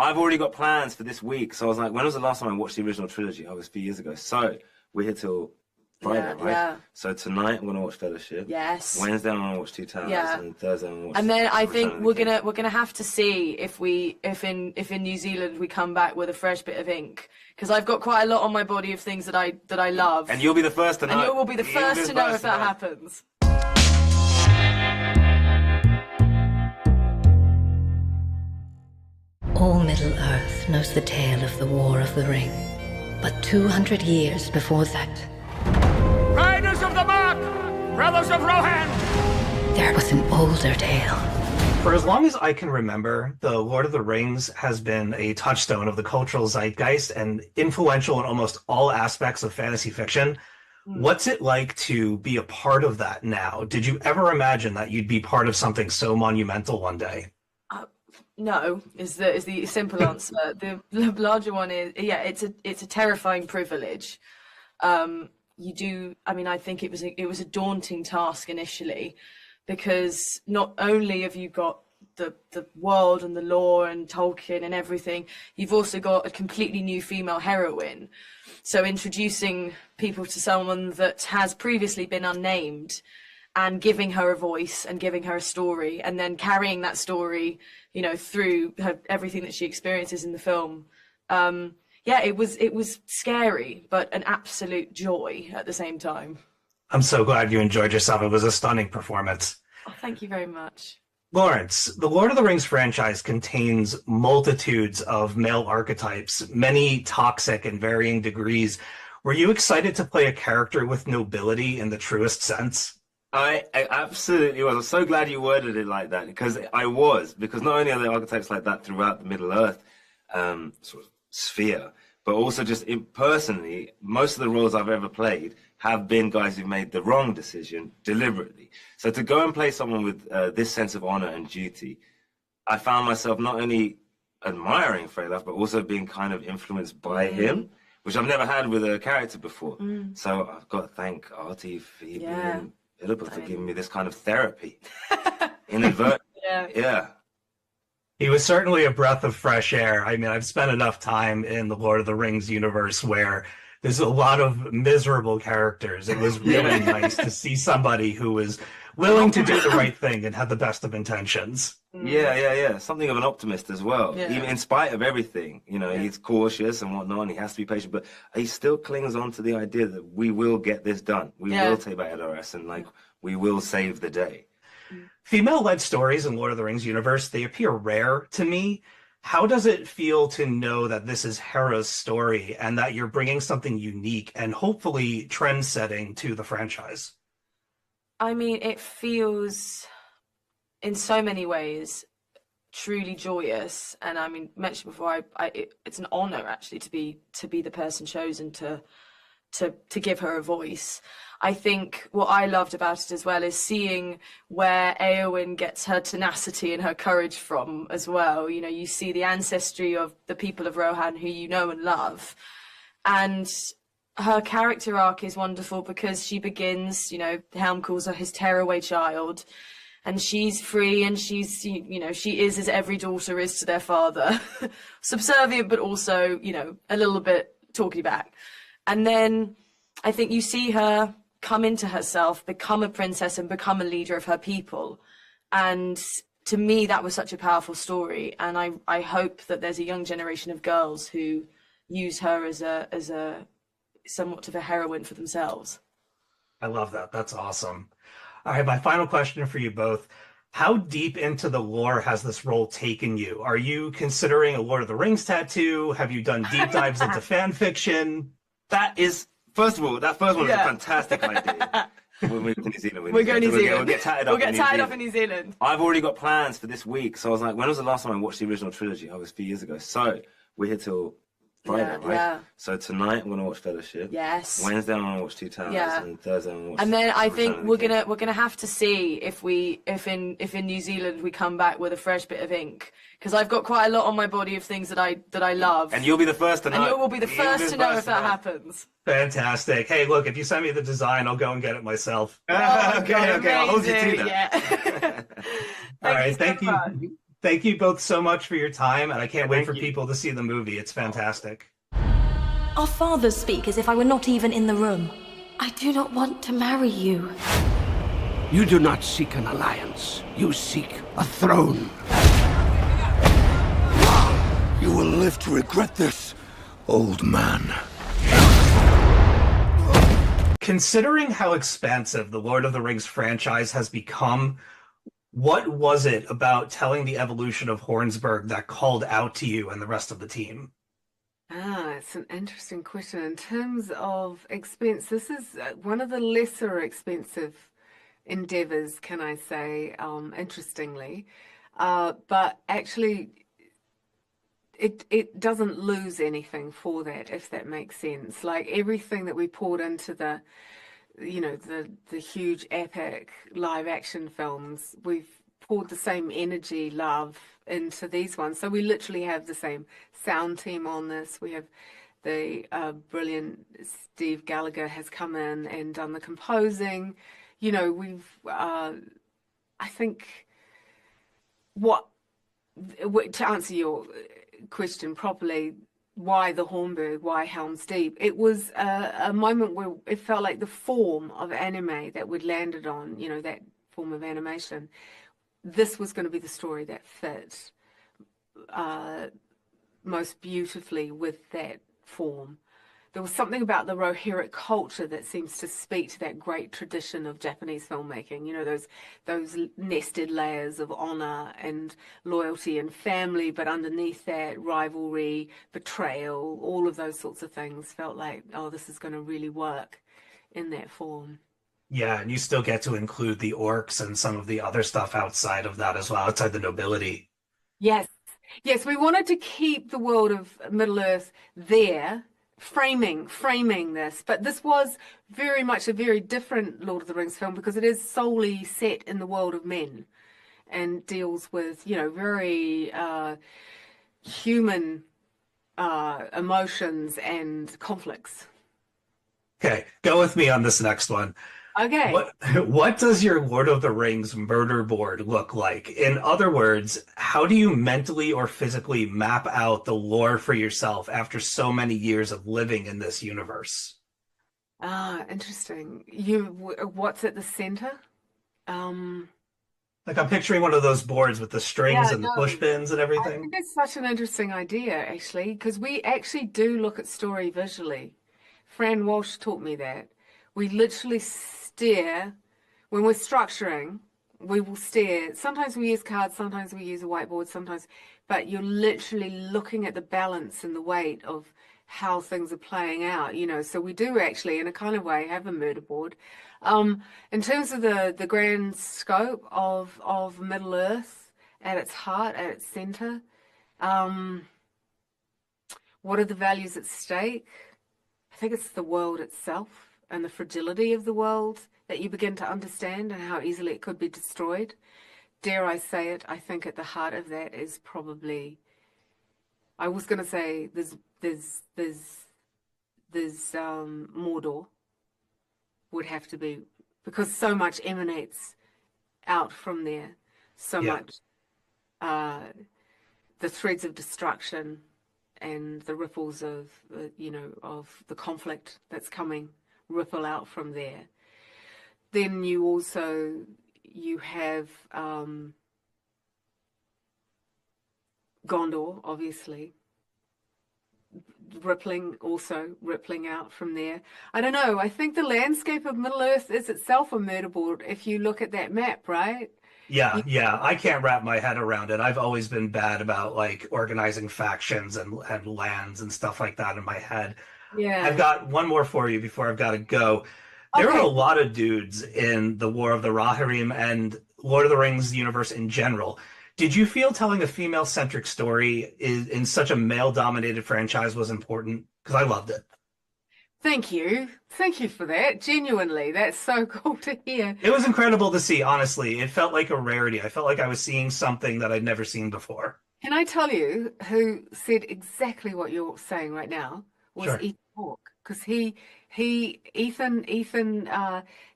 I've already got plans for this week. So I was like, when was the last time I watched the original trilogy? Oh, it was a few years ago. So we're here till Friday, right? Yeah. So tonight I'm gonna watch Fellowship. Yes. Wednesday I'm gonna watch Two Towers, and Thursday I'm gonna watch. And then I think we're gonna have to see if in New Zealand we come back with a fresh bit of ink, because I've got quite a lot on my body of things that I love. And you'll be the first to know. And you will be the first to know if that happens. All Middle-earth knows the tale of the War of the Ring. But 200 years before that, Riders of the Mark! Brothers of Rohan! there was an older tale. For as long as I can remember, The Lord of the Rings has been a touchstone of the cultural zeitgeist and influential in almost all aspects of fantasy fiction. What's it like to be a part of that now? Did you ever imagine that you'd be part of something so monumental one day? No, is the simple answer. The larger one is, yeah, it's a terrifying privilege. I think it was a daunting task initially, because not only have you got the world and the lore and Tolkien and everything, you've also got a completely new female heroine. So introducing people to someone that has previously been unnamed and giving her a voice and giving her a story, and then carrying that story, through everything that she experiences in the film. It was scary, but an absolute joy at the same time. I'm so glad you enjoyed yourself. It was a stunning performance. Oh, thank you very much. Laurence, the Lord of the Rings franchise contains multitudes of male archetypes, many toxic in varying degrees. Were you excited to play a character with nobility in the truest sense? I absolutely was. I'm so glad you worded it like that, because not only are there archetypes like that throughout the Middle-earth sort of sphere, but also just personally, most of the roles I've ever played have been guys who made the wrong decision deliberately. So to go and play someone with this sense of honor and duty, I found myself not only admiring Fréaláf, but also being kind of influenced by him, which I've never had with a character before. So I've got to thank Artie, Phoebe, and Philippa for giving me this kind of therapy. Inadvertently. Yeah. He was certainly a breath of fresh air. I mean, I've spent enough time in the Lord of the Rings universe where there's a lot of miserable characters. It was really nice to see somebody who was willing to do the right thing and had the best of intentions. Yeah. Something of an optimist as well. Even in spite of everything, he's cautious and whatnot, and he has to be patient, but he still clings on to the idea that we will get this done. We will take back LRS, and we will save the day. Female-led stories in Lord of the Rings universe, they appear rare to me. How does it feel to know that this is Héra's story and that you're bringing something unique and hopefully trend-setting to the franchise? I mean, it feels, in so many ways, truly joyous. And I mean, mentioned before, it's an honor actually to be the person chosen to give her a voice. I think what I loved about it as well is seeing where Éowyn gets her tenacity and her courage from as well. You see the ancestry of the people of Rohan who you know and love. And her character arc is wonderful because she begins, Helm calls her his tearaway child, and she's free, and she's, she is as every daughter is to their father, subservient, but also, a little bit talky back. And then I think you see her come into herself, become a princess and become a leader of her people. And to me, that was such a powerful story. And I hope that there's a young generation of girls who use her as a somewhat of a heroine for themselves. I love that. That's awesome. All right, my final question for you both. How deep into the lore has this role taken you? Are you considering a Lord of the Rings tattoo? Have you done deep dives into fan fiction? That is, first of all, that first one is a fantastic idea. We'll move to New Zealand. We're going to New Zealand. We'll get tatted up in New Zealand. I've already got plans for this week. So I was like, when was the last time I watched the original trilogy? Oh, it was a few years ago. So we're here till Friday, right? Yeah. So tonight I'm gonna watch Fellowship. Yes. Wednesday I'm gonna watch Two Towers, and Thursday I'm gonna watch. And then I think we're gonna have to see if in New Zealand we come back with a fresh bit of ink, because I've got quite a lot on my body of things that I love. And you'll be the first to know. And you will be the first to know if that happens. Fantastic. Hey, look, if you send me the design, I'll go and get it myself. Okay. I'll hold you to that. Yeah. All right, thank you. Thank you both so much for your time, and I can't wait Thank for you. people to see the movie. It's fantastic. Our fathers speak as if I were not even in the room. I do not want to marry you. You do not seek an alliance. You seek a throne. You will live to regret this, old man. Considering how expansive the Lord of the Rings franchise has become, what was it about telling the evolution of Hornsburg that called out to you and the rest of the team? It's an interesting question. In terms of expense, this is one of the lesser expensive endeavors, can I say, interestingly. But actually, it doesn't lose anything for that, if that makes sense. Like everything that we poured into the huge epic live action films, we've poured the same energy, love into these ones. So we literally have the same sound team on this. We have the brilliant Steve Gallagher has come in and done the composing. You know, we've I think to answer your question properly, why the Hornburg, why Helm's Deep? It was a moment where it felt like the form of anime that we'd landed on, you know, that form of animation. This was going to be the story that fit most beautifully with that form. There was something about the Rohirrim culture that seems to speak to that great tradition of Japanese filmmaking. You know, those nested layers of honor and loyalty and family, but underneath that, rivalry, betrayal, all of those sorts of things felt like, oh, this is going to really work in that form. Yeah, and you still get to include the orcs and some of the other stuff outside of that as well, outside the nobility. Yes. Yes, we wanted to keep the world of Middle-earth there, framing this, but this was very much a very different Lord of the Rings film because it is solely set in the world of men and deals with, you know, very human emotions and conflicts. Okay, go with me on this next one. Okay. What does your Lord of the Rings murder board look like? In other words, how do you mentally or physically map out the lore for yourself after so many years of living in this universe? Interesting. What's at the center? Like I'm picturing one of those boards with the strings and the push pins and I everything. think it's such an interesting idea, actually, because we actually do look at story visually. Fran Walsh taught me that. We literally stare when we're structuring. We will stare. Sometimes we use cards, sometimes we use a whiteboard, sometimes, but you're literally looking at the balance and the weight of how things are playing out, you know. So we do actually, in a kind of way, have a murder board. In terms of the grand scope of Middle Earth at its heart, at its center, what are the values at stake? I think it's the world itself and the fragility of the world that you begin to understand and how easily it could be destroyed. Dare I say it, I think at the heart of that is probably, I was going to say there's Mordor would have to be, because so much emanates out from there, so much, the threads of destruction and the ripples of, of the conflict that's coming ripple out from there. Then you have Gondor, obviously, rippling out from there. I don't know. I think the landscape of Middle-earth is itself a murder board if you look at that map, right? Yeah. I can't wrap my head around it. I've always been bad about like organizing factions and lands and stuff like that in my head. Yeah. I've got one more for you before I've got to go. There are a lot of dudes in the War of the Rohirrim and Lord of the Rings universe in general. Did you feel telling a female-centric story in such a male-dominated franchise was important? Because I loved it. Thank you. Thank you for that. Genuinely, that's so cool to hear. It was incredible to see, honestly. It felt like a rarity. I felt like I was seeing something that I'd never seen before. Can I tell you who said exactly what you're saying right now? Was Sure. Ethan Hawke. because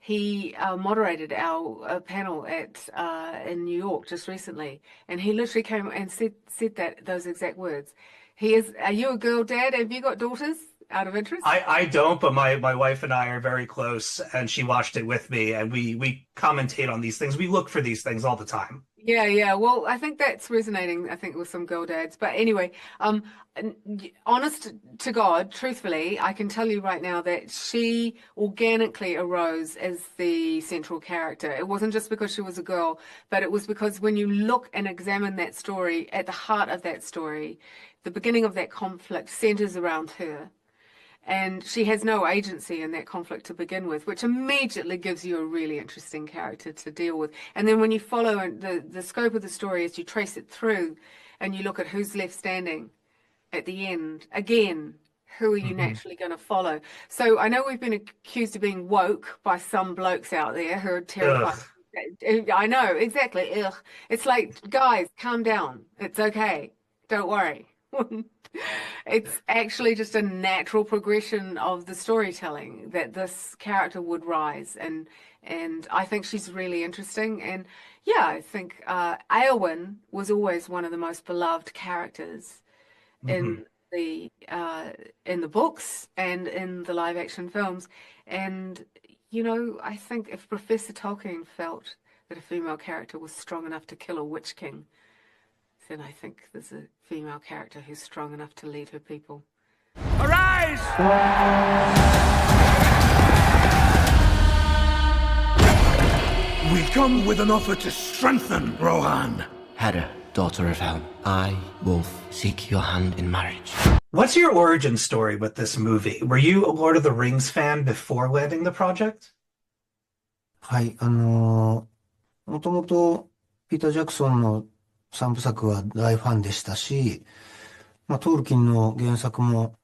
he moderated our panel at in New York just recently, and he literally came and said those exact words. Are you a girl dad? Have you got daughters? Out of interest? I don't, but my wife and I are very close, and she watched it with me, and we commentate on these things. We look for these things all the time. Yeah. Well, I think that's resonating, I think, with some girl dads. But anyway, honest to God, truthfully, I can tell you right now that she organically arose as the central character. It wasn't just because she was a girl, but it was because when you look and examine that story, at the heart of that story, the beginning of that conflict centers around her. And she has no agency in that conflict to begin with, which immediately gives you a really interesting character to deal with. And then when you follow the scope of the story as you trace it through and you look at who's left standing at the end, again, who are you naturally going to follow? So I know we've been accused of being woke by some blokes out there who are terrified. Ugh. I know, exactly. Ugh. It's like, guys, calm down. It's okay. Don't worry. It's actually just a natural progression of the storytelling that this character would rise, and I think she's really interesting. And yeah, I think Éowyn was always one of the most beloved characters in the books and in the live action films. And I think if Professor Tolkien felt that a female character was strong enough to kill a Witch King, then I think there's a female character who's strong enough to lead her people. Arise! We come with an offer to strengthen Rohan. Héra, daughter of Helm, I, Wulf, seek your hand in marriage. What's your origin story with this movie? Were you a Lord of the Rings fan before landing the project? はい、もともとピーター・ジャクソンの3部作は大ファンでしたし、トールキンの原作も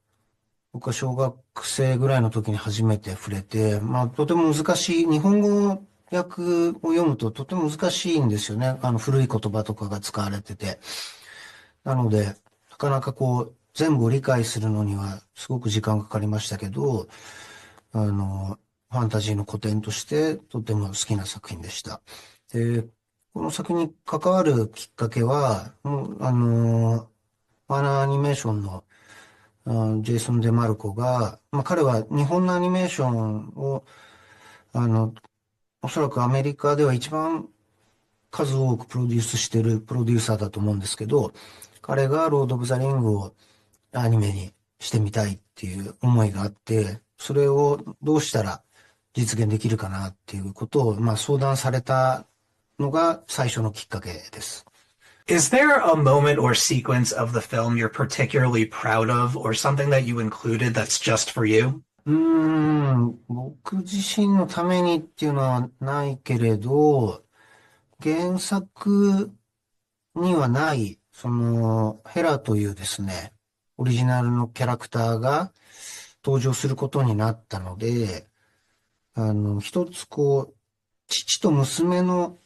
僕は小学生ぐらいの時に初めて触れて、とても難しい、日本語訳を読むととても難しいんですよね。古い言葉とかが使われてて。なので、なかなか全部を理解するのにはすごく時間かかりましたけど、ファンタジーの古典としてとても好きな作品でした。で、この作品に関わるきっかけは、ワーナーアニメーションのジェイソン・デマルコが、彼は日本のアニメーションを、おそらくアメリカでは一番数多くプロデュースしてるプロデューサーだと思うんですけど、彼がロード・オブ・ザ・リングをアニメにしてみたいっていう思いがあって、それをどうしたら実現できるかなっていうことを、相談されたのが最初のきっかけです。Is there a moment or sequence of the film you're particularly proud of, or something that you included that's just for you? 僕自身のためにっていうのはないけれど、原作にはない、ヘラというですね、オリジナルのキャラクターが登場することになったので、一つ父と娘の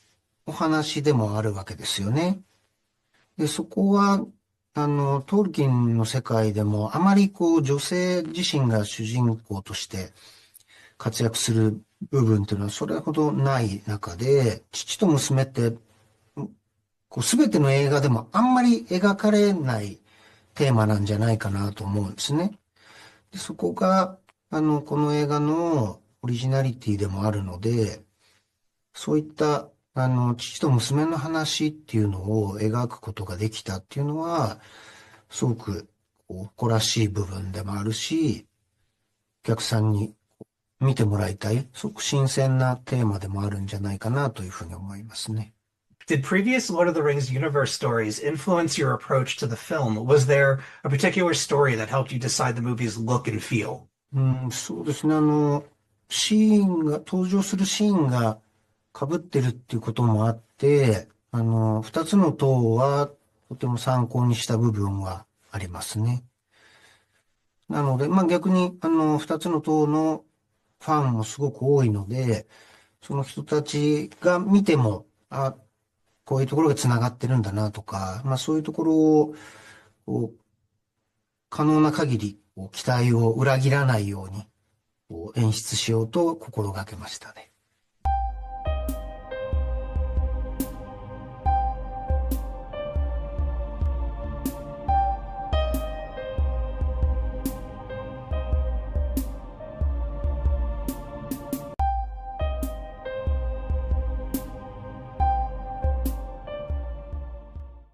お話でもあるわけですよね。で、そこは、トールキンの世界でもあまり女性自身が主人公として活躍する部分っていうのはそれほどない中で、父と娘って全ての映画でもあんまり描かれないテーマなんじゃないかなと思うんですね。で、そこが、この映画のオリジナリティでもあるので、そういった父と娘の話っていうのを描くことができたっていうのは、すごく誇らしい部分でもあるし、お客さんに見てもらいたい、すごく新鮮なテーマでもあるんじゃないかなというふうに思いますね。Did previous Lord of the Rings universe stories influence your approach to the film? Was there a particular story that helped you decide the movie's look and feel? そうですね。登場するシーンが被ってるっていうこともあって、二つの塔はとても参考にした部分はありますね。なので、逆に、二つの塔のファンもすごく多いので、その人たちが見ても、こういうところが繋がってるんだなとか、そういうところを、可能な限り期待を裏切らないように演出しようと心がけましたね。